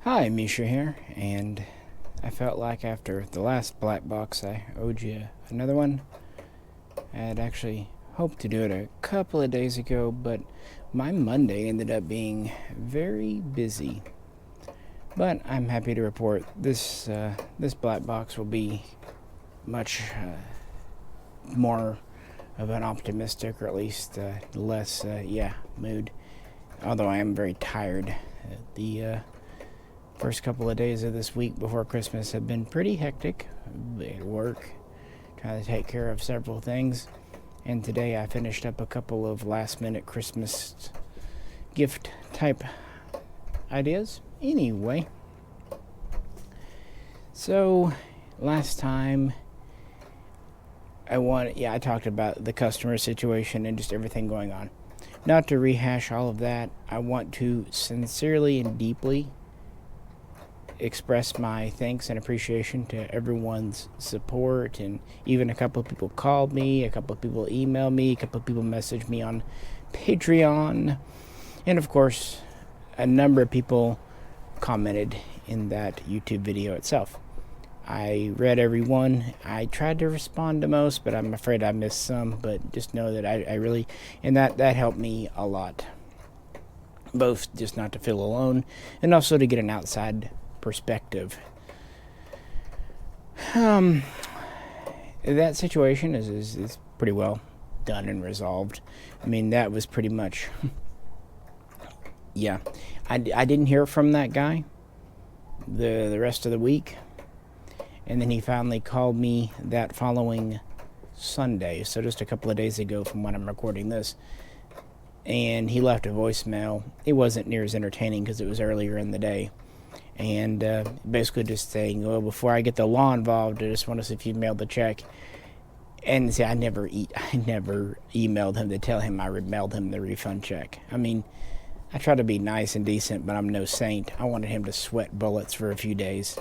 Hi, Misha here, and I felt like after the last Blackbox I owed you another one. I had actually hoped to do it a couple of days ago, but my Monday ended up being very busy. But I'm happy to report this Blackbox will be much more of an optimistic, or at least less mood. Although I am very tired. The first couple of days of this week before Christmas have been pretty hectic at work, trying to take care of several things. And today I finished up a couple of last-minute Christmas gift type ideas. Anyway, so last time I talked about the customer situation and just everything going on. Not to rehash all of that, I want to sincerely and deeply express my thanks and appreciation to everyone's support, and even a couple of people called me, a couple of people emailed me, a couple of people messaged me on Patreon, and of course a number of people commented in that YouTube video itself. I read every one. I tried to respond to most, but I'm afraid I missed some. But just know that I really, and that helped me a lot, both just not to feel alone and also to get an outside perspective. That situation is pretty well done and resolved. I mean, that was pretty much yeah. I didn't hear from that guy the rest of the week, and then he finally called me that following Sunday, so just a couple of days ago from when I'm recording this, and he left a voicemail. It wasn't near as entertaining because it was earlier in the day, and basically just saying, well, before I get the law involved, I just want to see if you mailed the check. And see, I never emailed him to tell him I mailed him the refund check. I mean, I try to be nice and decent, but I'm no saint. I wanted him to sweat bullets for a few days.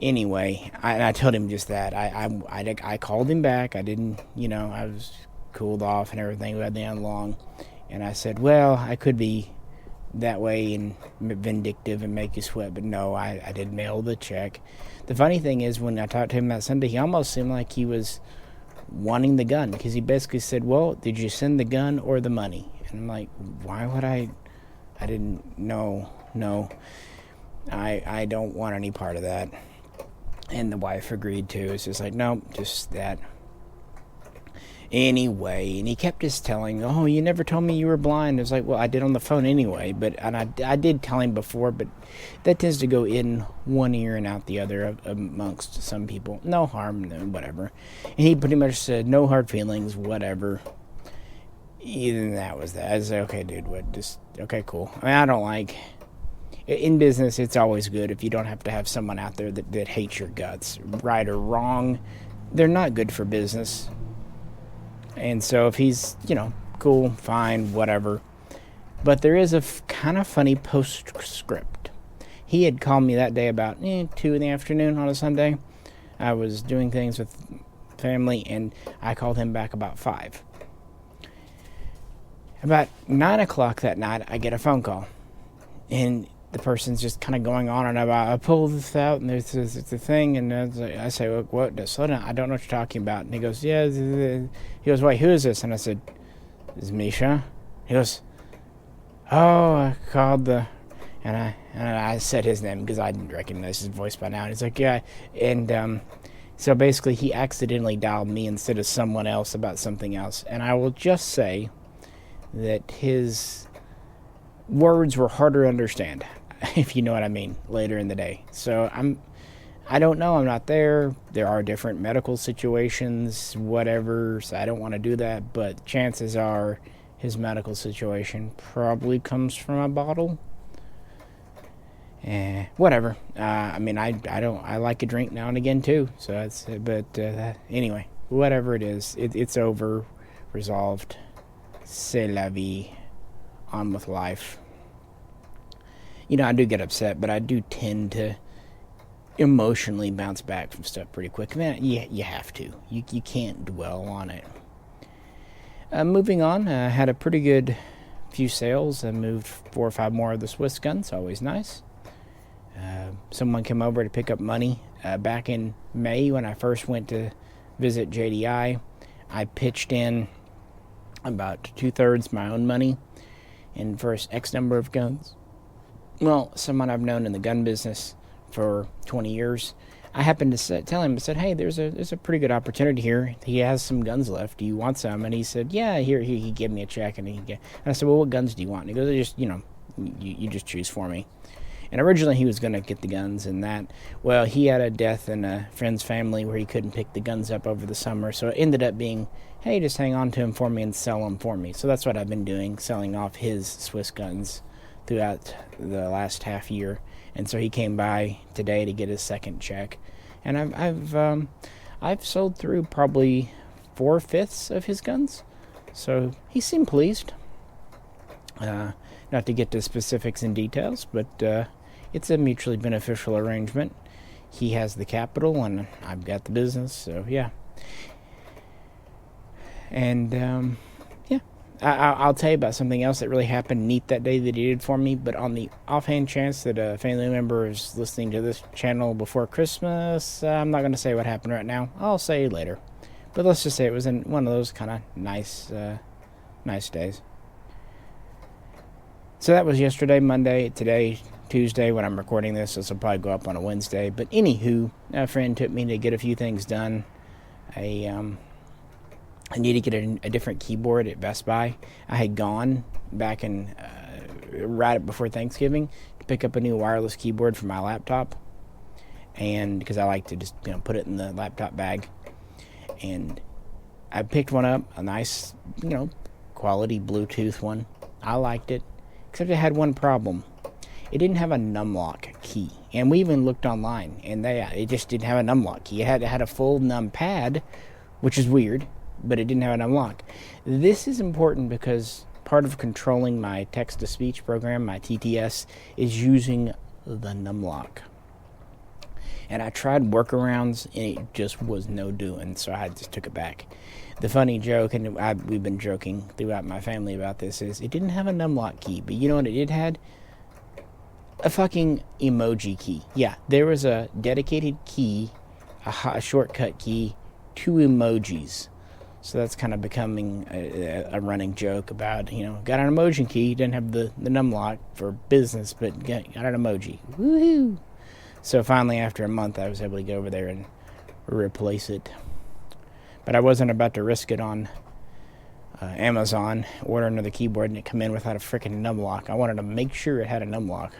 Anyway, I told him just that. I called him back. I didn't, I was cooled off and everything. We had the long, and I said, well, I could be that way and vindictive and make you sweat, but no, I did mail the check. The funny thing is, when I talked to him that Sunday, he almost seemed like he was wanting the gun, because he basically said, well, did you send the gun or the money? And I'm like, why would I didn't know. No, I don't want any part of that. And the wife agreed too. It's just like, no, just that. Anyway, and he kept just telling, oh, you never told me you were blind. It was like, well, I did on the phone anyway, and I did tell him before, but that tends to go in one ear and out the other amongst some people. No harm, no, whatever. And he pretty much said, no hard feelings, whatever. Even that was that. I was like, okay, dude, okay, cool. I mean, I don't like... In business, it's always good if you don't have to have someone out there that hates your guts. Right or wrong, they're not good for business. And so if he's, cool, fine, whatever. But there is a kind of funny postscript. He had called me that day about 2 in the afternoon on a Sunday. I was doing things with family, and I called him back about 5. About 9 o'clock that night, I get a phone call. And the person's just kind of going on and about, I pulled this out, and there's the thing, and I say, what? Slow down, I don't know what you're talking about. And he goes, yeah. He goes, wait, who is this? And I said, this is Misha. He goes, oh, I called and I said his name because I didn't recognize his voice by now. And he's like, yeah. And so basically he accidentally dialed me instead of someone else about something else. And I will just say that his words were harder to understand, if you know what I mean, later in the day. So I don't know, I'm not there. There are different medical situations, whatever, so I don't want to do that, but chances are his medical situation probably comes from a bottle. Whatever. I mean, I like a drink now and again too, so anyway, whatever it is, it's over, resolved, c'est la vie. On with life. I do get upset, but I do tend to emotionally bounce back from stuff pretty quick. Man, you have to. You can't dwell on it. Moving on, I had a pretty good few sales. I moved 4 or 5 more of the Swiss guns, always nice. Someone came over to pick up money back in May when I first went to visit JDI. I pitched in about 2/3 my own money and for X number of guns. Well, someone I've known in the gun business for 20 years. I happened to tell him, I said, hey, there's a pretty good opportunity here. He has some guns left. Do you want some? And he said, yeah, here. He gave me a check. And I said, well, what guns do you want? And he goes, just, you just choose for me. And originally he was going to get the guns and that. Well, he had a death in a friend's family where he couldn't pick the guns up over the summer. So it ended up being, hey, just hang on to them for me and sell them for me. So that's what I've been doing, selling off his Swiss guns throughout the last half year. And so he came by today to get his second check. And I've sold through probably 4/5 of his guns. So he seemed pleased. Not to get to specifics and details, but it's a mutually beneficial arrangement. He has the capital, and I've got the business, so yeah. And yeah, I'll tell you about something else that really happened neat that day that he did for me, but on the offhand chance that a family member is listening to this channel before Christmas, I'm not going to say what happened right now. I'll say later. But let's just say it was in one of those kind of nice days. So that was yesterday, Monday, today, Tuesday when I'm recording this. This will probably go up on a Wednesday. But anywho, a friend took me to get a few things done. I need to get a different keyboard at Best Buy. I had gone back in right before Thanksgiving to pick up a new wireless keyboard for my laptop, and because I like to just put it in the laptop bag. And I picked one up, a nice quality Bluetooth one. I liked it. Except it had one problem. It didn't have a numlock key. And we even looked online, and it just didn't have a numlock key. It had a full numpad, which is weird, but it didn't have a numlock. This is important because part of controlling my text-to-speech program, my TTS, is using the numlock. And I tried workarounds, and it just was no doing, so I just took it back. The funny joke, and we've been joking throughout my family about this, is it didn't have a numlock key, but you know what it did had? A fucking emoji key. Yeah, there was a dedicated key, a shortcut key to emojis. So that's kind of becoming a running joke about, got an emoji key, didn't have the numlock for business, but got an emoji. Woohoo! So finally, after a month, I was able to go over there and replace it. But I wasn't about to risk it on Amazon, order another keyboard, and it come in without a freaking numlock. I wanted to make sure it had a numlock.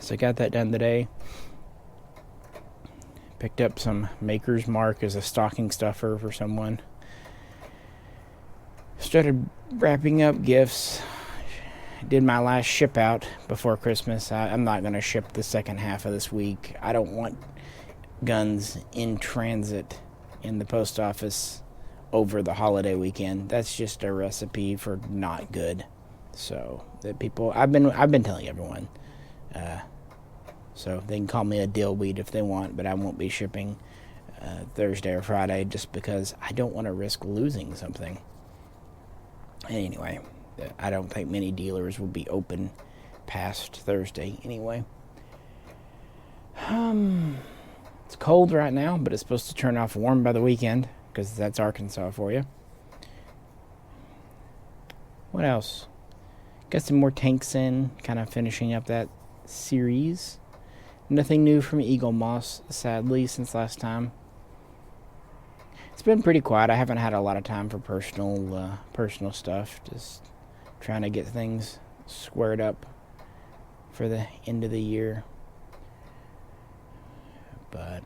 So I got that done today. Picked up some Maker's Mark as a stocking stuffer for someone. Started wrapping up gifts. Did my last ship out before Christmas. I'm not going to ship the second half of this week. I don't want guns in transit in the post office over the holiday weekend. That's just a recipe for not good. So that people, I've been telling everyone. So they can call me a Dill weed if they want, but I won't be shipping Thursday or Friday just because I don't want to risk losing something. Anyway, I don't think many dealers will be open past Thursday anyway. It's cold right now, but it's supposed to turn off warm by the weekend, because that's Arkansas for you. What else? Got some more tanks in, kind of finishing up that series. Nothing new from Eagle Moss, sadly, since last time. It's been pretty quiet. I haven't had a lot of time for personal stuff. Just trying to get things squared up for the end of the year. But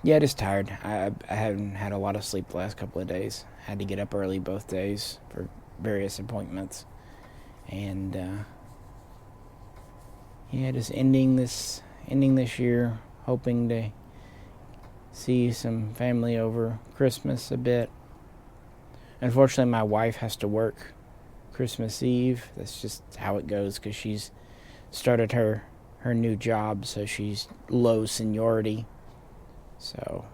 yeah, just tired. I haven't had a lot of sleep the last couple of days. Had to get up early both days for various appointments, and yeah, just ending this year, hoping to see some family over Christmas a bit. Unfortunately, my wife has to work Christmas Eve. That's just how it goes, because she's started her new job, so she's low seniority. So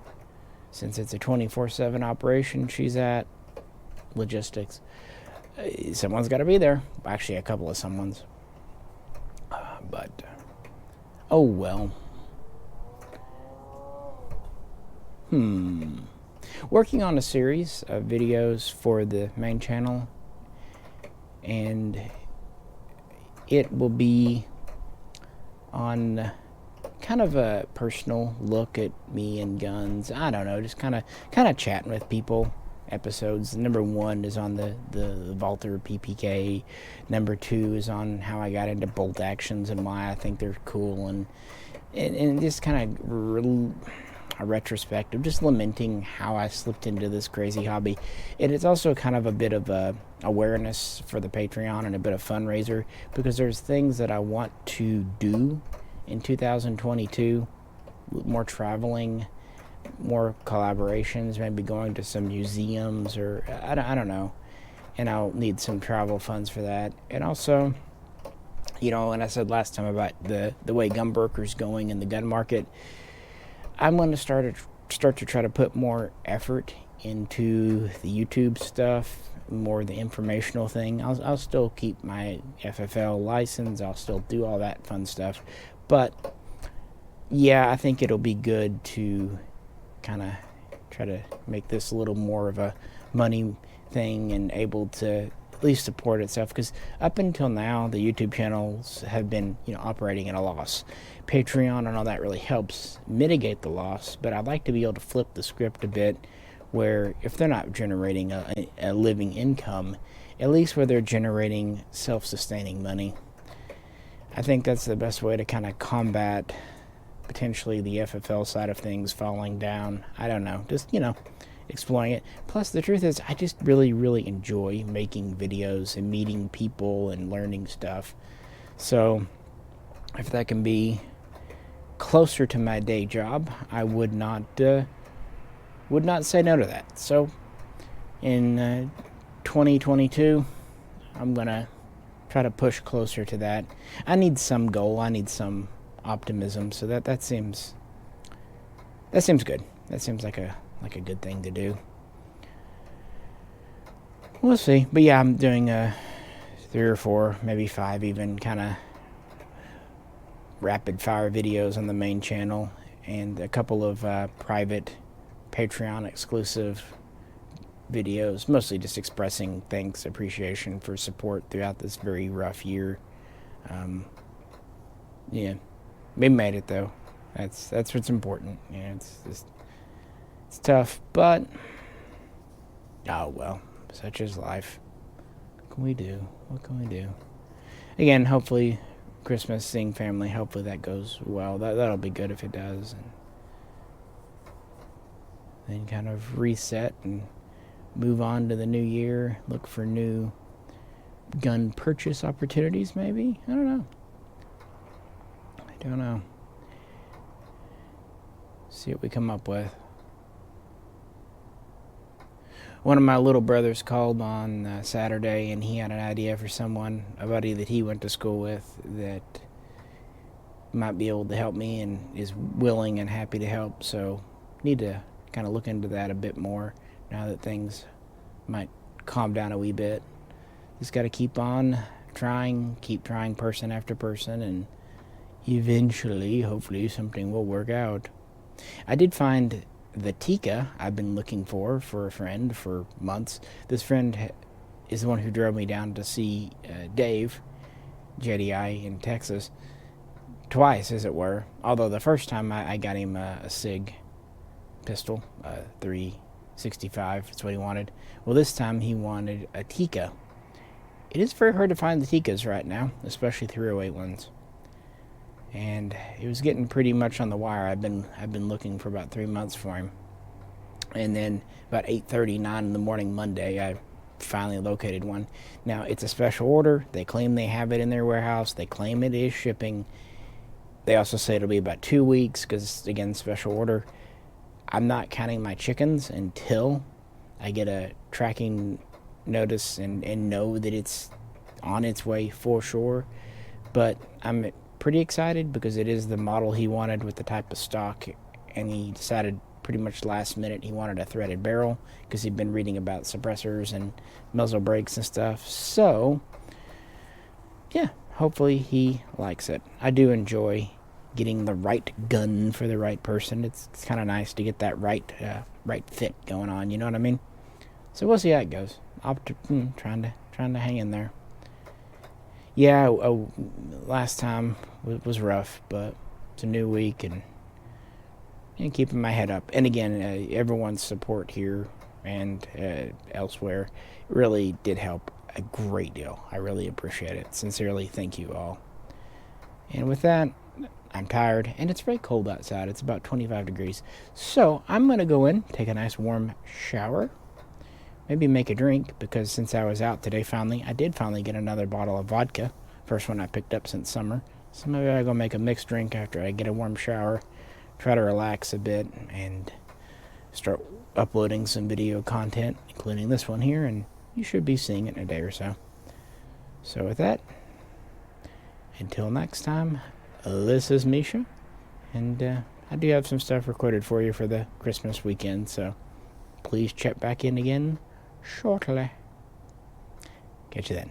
since it's a 24/7 operation she's at, logistics, someone's got to be there. Actually, a couple of someones. But, oh well. Working on a series of videos for the main channel, and it will be on kind of a personal look at me and guns. I don't know, just kind of chatting with people. Episodes. Number 1 is on the Walther PPK. Number 2 is on how I got into bolt actions and why I think they're cool, and just kind of a retrospective, just lamenting how I slipped into this crazy hobby. And it's also kind of a bit of a awareness for the Patreon and a bit of fundraiser, because there's things that I want to do in 2022, more traveling, more collaborations, maybe going to some museums, or I don't know, and I'll need some travel funds for that. And also, and I said last time about the way gun brokers going in the gun market, I'm going to start to try to put more effort into the YouTube stuff, more the informational thing. I'll still keep my FFL license, I'll still do all that fun stuff, but yeah, I think it'll be good to kind of try to make this a little more of a money thing and able to at least support itself, because up until now the YouTube channels have been operating at a loss. Patreon and all that really helps mitigate the loss, but I'd like to be able to flip the script a bit, where if they're not generating a living income, at least where they're generating self-sustaining money. I think that's the best way to kind of combat potentially the FFL side of things falling down. I don't know, just exploring it. Plus, the truth is, I just really, really enjoy making videos and meeting people and learning stuff. So, if that can be closer to my day job, I would not say no to that. So, in 2022, I'm gonna try to push closer to that. I need some goal. I need some optimism. So that seems good. That seems like a good thing to do. We'll see. But yeah, I'm doing 3 or 4, maybe 5 even, kind of rapid fire videos on the main channel, and a couple of private Patreon exclusive videos, mostly just expressing thanks, appreciation for support throughout this very rough year. Yeah, we made it though. That's what's important. It's tough, but oh well, such is life. What can we do? What can we do? Again, hopefully Christmas, seeing family, hopefully that goes well. That'll be good if it does. And then kind of reset and move on to the new year. Look for new gun purchase opportunities, maybe? I don't know. See what we come up with. One of my little brothers called on Saturday, and he had an idea for someone, a buddy that he went to school with, that might be able to help me and is willing and happy to help. So need to kind of look into that a bit more now that things might calm down a wee bit. Just got to keep on trying, keep trying person after person, and eventually, hopefully, something will work out. I did find the Tika I've been looking for a friend for months. This friend is the one who drove me down to see Dave, JDI in Texas, twice, as it were. Although the first time I got him a SIG pistol, 365, that's what he wanted. Well, this time he wanted a Tika. It is very hard to find the Tikas right now, especially 308 ones. And it was getting pretty much on the wire. I've been looking for about 3 months for him. And then about 8:39 in the morning Monday, I finally located one. Now, it's a special order. They claim they have it in their warehouse. They claim it is shipping. They also say it'll be about 2 weeks because, again, special order. I'm not counting my chickens until I get a tracking notice and know that it's on its way for sure. But I'm pretty excited because it is the model he wanted with the type of stock, and he decided pretty much last minute. He wanted a threaded barrel because he'd been reading about suppressors and muzzle brakes and stuff. So, yeah, hopefully he likes it. I do enjoy getting the right gun for the right person. It's kind of nice to get that right fit going on. You know what I mean? So we'll see how it goes. Trying to hang in there. Yeah, last time was rough, but it's a new week and keeping my head up. And again, everyone's support here and elsewhere really did help a great deal. I really appreciate it. Sincerely, thank you all. And with that, I'm tired, and it's very cold outside. It's about 25 degrees. So I'm going to go in, take a nice warm shower, maybe make a drink, because since I was out today I did finally get another bottle of vodka. First one I picked up since summer. So maybe I'll go make a mixed drink after I get a warm shower, try to relax a bit, and start uploading some video content, including this one here, and you should be seeing it in a day or so. So with that, until next time, this is Misha, and I do have some stuff recorded for you for the Christmas weekend, so please check back in again shortly. Catch you then.